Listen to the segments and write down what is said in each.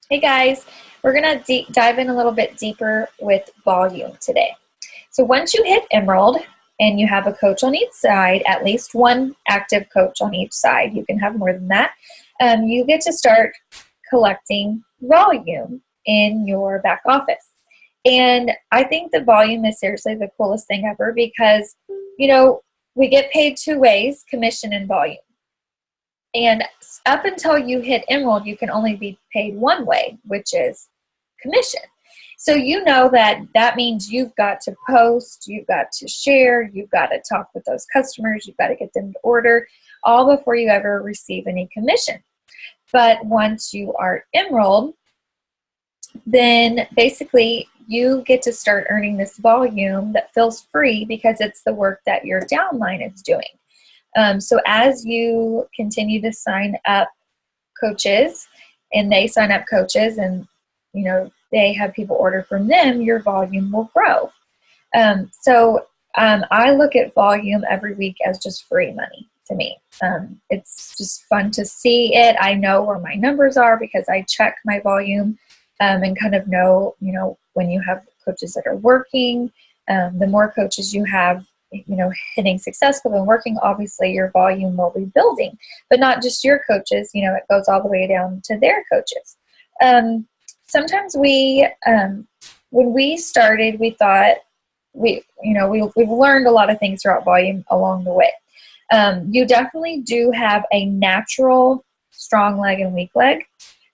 Hey guys, we're going to dive in a little bit deeper with volume today. So once you hit Emerald and you have a coach on each side, at least one active coach on each side, you can have more than that, you get to start collecting volume in your back office. And I think the volume is seriously the coolest thing ever because, we get paid two ways, commission and volume. And up until you hit Emerald, you can only be paid one way, which is commission. So you know that means you've got to post, you've got to share, you've got to talk with those customers, you've got to get them to order, all before you ever receive any commission. But once you are Emerald, then basically you get to start earning this volume that feels free because it's the work that your downline is doing. So as you continue to sign up coaches and they sign up coaches and, they have people order from them, your volume will grow. I look at volume every week as just free money to me. It's just fun to see it. I know where my numbers are because I check my volume and kind of know, when you have coaches that are working, the more coaches you have, hitting successful and working, obviously your volume will be building, but not just your coaches, it goes all the way down to their coaches. Sometimes when we started, we thought we've learned a lot of things throughout volume along the way. You definitely do have a natural strong leg and weak leg,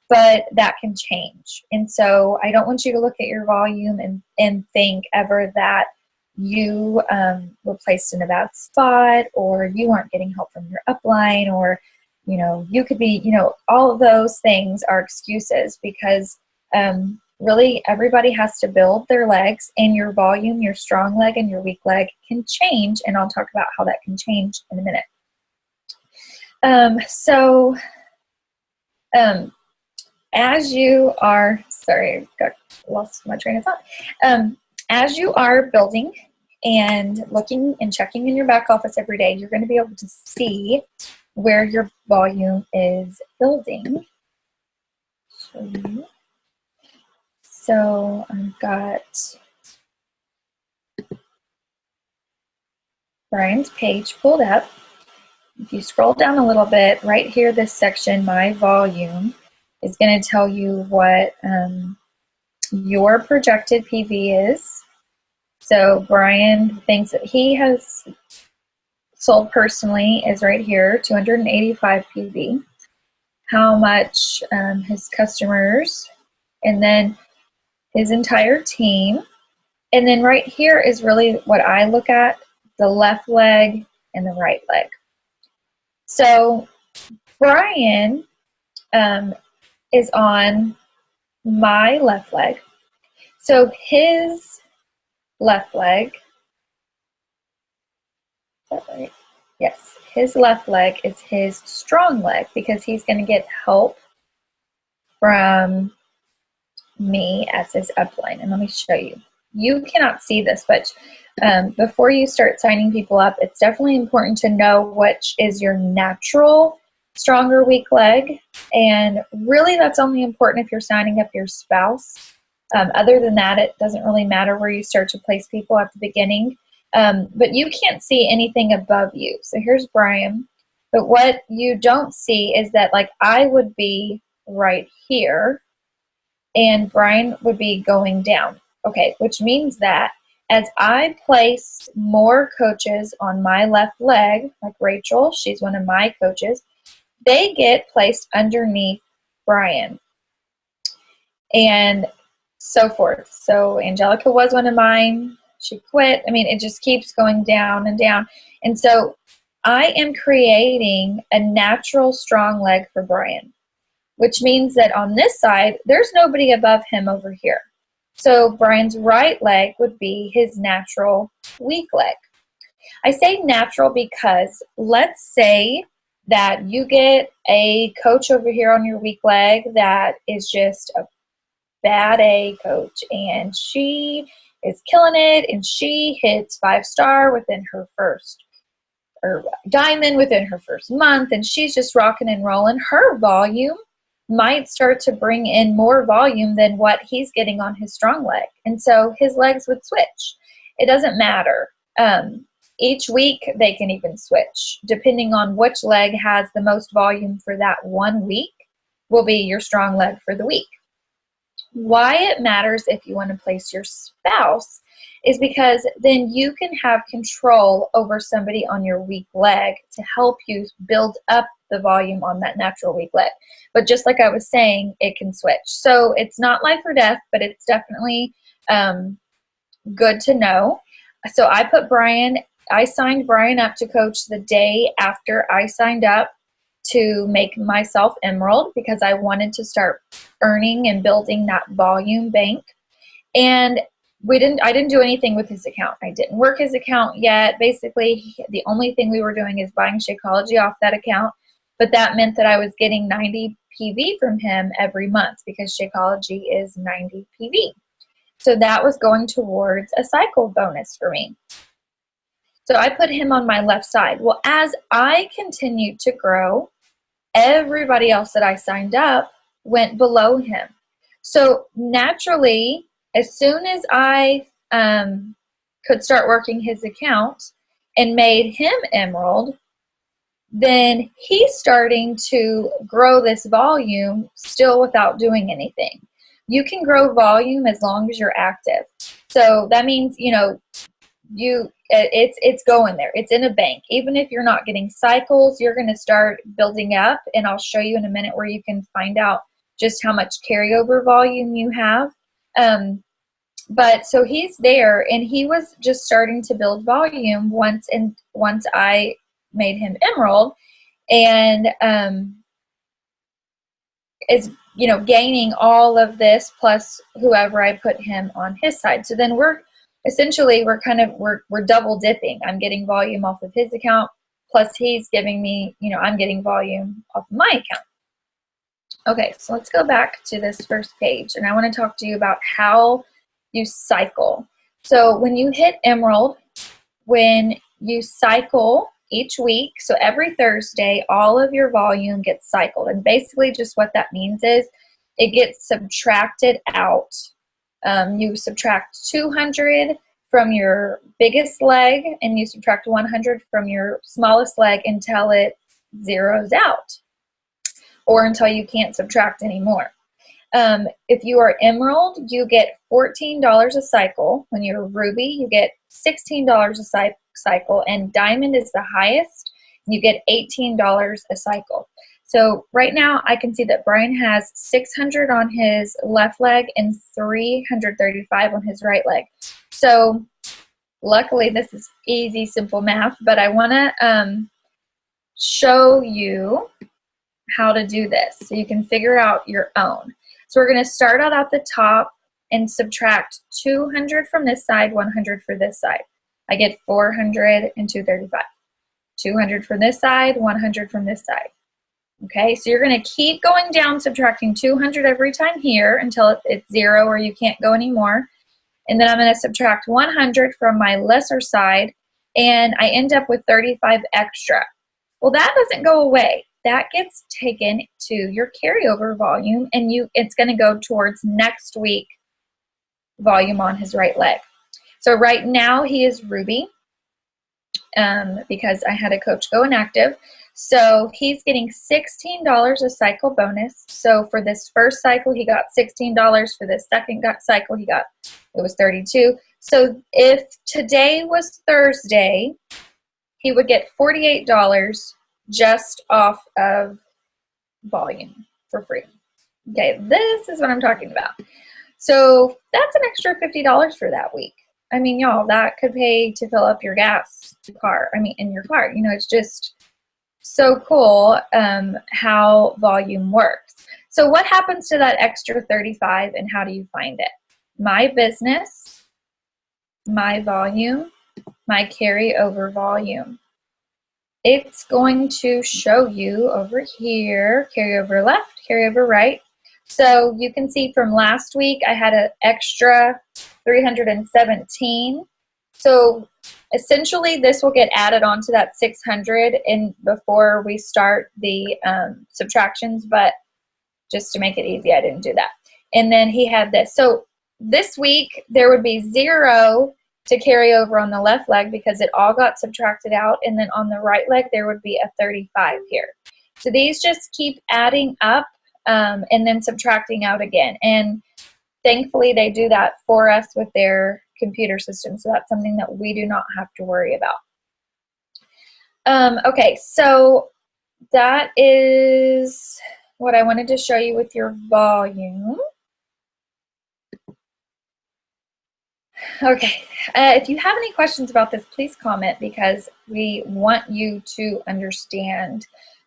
but that can change. And so I don't want you to look at your volume and think ever that you were placed in a bad spot or you aren't getting help from your upline or, you could be, all of those things are excuses because really everybody has to build their legs, and your volume, your strong leg and your weak leg can change. And I'll talk about how that can change in a minute. As you are, sorry, I got lost my train of thought. As you are building and looking and checking in your back office every day, you're going to be able to see where your volume is building. So I've got Brian's page pulled up. If you scroll down a little bit, right here, this section, My Volume, is going to tell you what your projected PV is. So Brian thinks that he has sold personally is right here, 285 PV. How much his customers, and then his entire team. And then right here is really what I look at, the left leg and the right leg. So Brian is on my left leg. So his left leg, is that right? Yes, his left leg is his strong leg because he's going to get help from me as his upline. And let me show you. You cannot see this, but before you start signing people up, it's definitely important to know which is your natural strong or weak leg. And really that's only important if you're signing up your spouse. Other than that, it doesn't really matter where you start to place people at the beginning. But you can't see anything above you. So here's Brian. But what you don't see is that, like, I would be right here and Brian would be going down. Okay, which means that as I place more coaches on my left leg, like Rachel, she's one of my coaches, they get placed underneath Brian and so forth. So Angelica was one of mine. She quit. I mean, it just keeps going down and down. And so I am creating a natural strong leg for Brian, which means that on this side, there's nobody above him over here. So Brian's right leg would be his natural weak leg. I say natural because let's say that you get a coach over here on your weak leg that is just a bad A coach, and she is killing it, and she hits 5-star within her first, or diamond within her first month, and she's just rocking and rolling. Her volume might start to bring in more volume than what he's getting on his strong leg. And so his legs would switch. It doesn't matter. Each week they can even switch. Depending on which leg has the most volume for that 1 week will be your strong leg for the week. Why it matters if you want to place your spouse is because then you can have control over somebody on your weak leg to help you build up the volume on that natural weak leg. But just like I was saying, it can switch. So it's not life or death, but it's definitely good to know. So I signed Brian up to coach the day after I signed up to make myself Emerald, because I wanted to start earning and building that volume bank. And I didn't do anything with his account. I didn't work his account yet. Basically, the only thing we were doing is buying Shakeology off that account. But that meant that I was getting 90 PV from him every month, because Shakeology is 90 PV. So that was going towards a cycle bonus for me. So I put him on my left side. Well, as I continued to grow, everybody else that I signed up went below him. So naturally, as soon as I could start working his account and made him Emerald, then he's starting to grow this volume still without doing anything. You can grow volume as long as you're active. So that means, it's going there. It's in a bank. Even if you're not getting cycles, you're going to start building up, and I'll show you in a minute where you can find out just how much carryover volume you have. But so he's there, and he was just starting to build volume once I made him Emerald, and is gaining all of this plus whoever I put him on his side. So then we're double dipping. I'm getting volume off of his account, plus he's giving me, I'm getting volume off of my account. Okay, so let's go back to this first page, and I want to talk to you about how you cycle. So when you hit Emerald, when you cycle each week, so every Thursday, all of your volume gets cycled. And basically just what that means is it gets subtracted out. You subtract 200 from your biggest leg, and you subtract 100 from your smallest leg until it zeroes out, or until you can't subtract anymore. If you are Emerald, you get $14 a cycle. When you're Ruby, you get $16 a cycle, and Diamond is the highest. You get $18 a cycle. So right now I can see that Brian has 600 on his left leg and 335 on his right leg. So luckily this is easy, simple math, but I want to show you how to do this so you can figure out your own. So we're going to start out at the top and subtract 200 from this side, 100 for this side. I get 400 and 235. 200 from this side, 100 from this side. Okay, so you're going to keep going down, subtracting 200 every time here until it's zero or you can't go anymore. And then I'm going to subtract 100 from my lesser side, and I end up with 35 extra. Well, that doesn't go away. That gets taken to your carryover volume, and it's going to go towards next week volume on his right leg. So right now he is Ruby because I had a coach go inactive. So he's getting $16 a cycle bonus. So for this first cycle, he got $16. For this second cycle, it was $32. So if today was Thursday, he would get $48 just off of volume for free. Okay, this is what I'm talking about. So that's an extra $50 for that week. I mean, y'all, that could pay to fill up your gas car. In your car. It's just so cool how volume works. So what happens to that extra 35, and how do you find it? My business, my volume, my carryover volume. It's going to show you over here, carryover left, carryover right. So you can see from last week, I had an extra 317. So essentially, this will get added onto that 600 before we start the subtractions. But just to make it easy, I didn't do that. And then he had this. So this week, there would be 0 to carry over on the left leg because it all got subtracted out. And then on the right leg, there would be a 35 here. So these just keep adding up and then subtracting out again. And thankfully, they do that for us with their computer system. So that's something that we do not have to worry about. Okay, so that is what I wanted to show you with your volume. Okay, if you have any questions about this, please comment because we want you to understand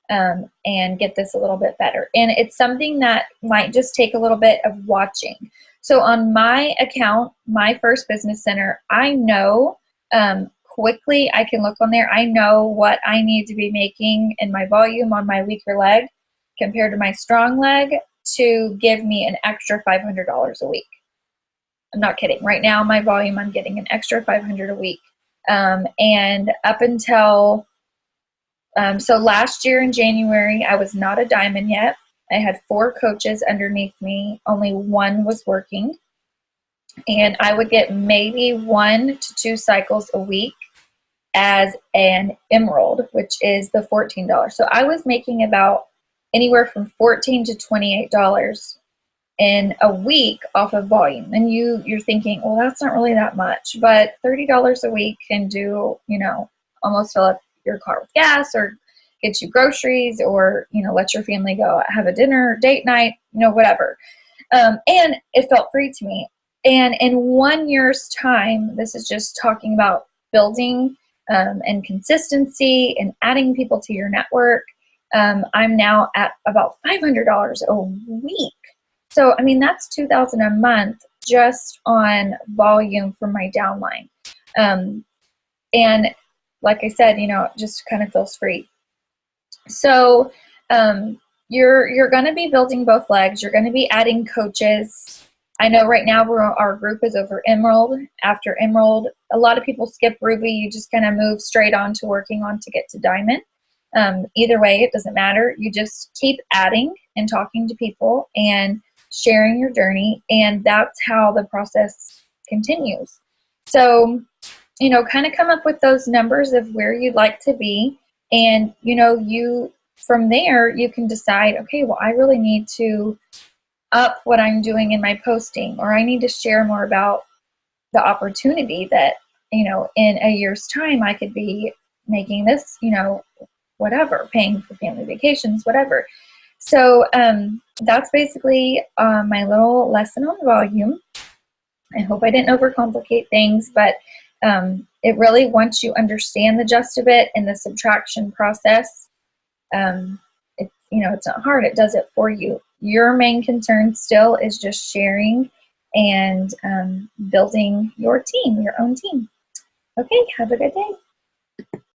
and get this a little bit better. And it's something that might just take a little bit of watching. So on my account, my First Business Center, I know quickly, I can look on there, I know what I need to be making in my volume on my weaker leg compared to my strong leg to give me an extra $500 a week. I'm not kidding. Right now, my volume, I'm getting an extra $500 a week. And up until, so last year in January, I was not a diamond yet. I had 4 coaches underneath me. Only 1 was working. And I would get maybe 1 to 2 cycles a week as an emerald, which is the $14. So I was making about anywhere from $14 to $28 in a week off of volume. And you're thinking, well, that's not really that much, but $30 a week can do, you know, almost fill up your car with gas or get you groceries or, you know, let your family go have a dinner, date night, you know, whatever. And it felt free to me. And in 1 year's time, this is just talking about building and consistency and adding people to your network. I'm now at about $500 a week. So, I mean, that's $2,000 a month just on volume for my downline. And like I said, you know, it just kind of feels free. So you're going to be building both legs. You're going to be adding coaches. I know right now our group is over Emerald. After Emerald, a lot of people skip Ruby. You just kind of move straight on to working on to get to Diamond. Either way, it doesn't matter. You just keep adding and talking to people and sharing your journey, and that's how the process continues. So, you know, kind of come up with those numbers of where you'd like to be, and, you know, from there, you can decide, okay, well, I really need to up what I'm doing in my posting, or I need to share more about the opportunity that, you know, in a year's time, I could be making this, you know, whatever, paying for family vacations, whatever. So that's basically my little lesson on volume. I hope I didn't overcomplicate things, but it really, once you understand the gist of it and the subtraction process, you know, it's not hard. It does it for you. Your main concern still is just sharing and building your team, your own team. Okay, have a good day.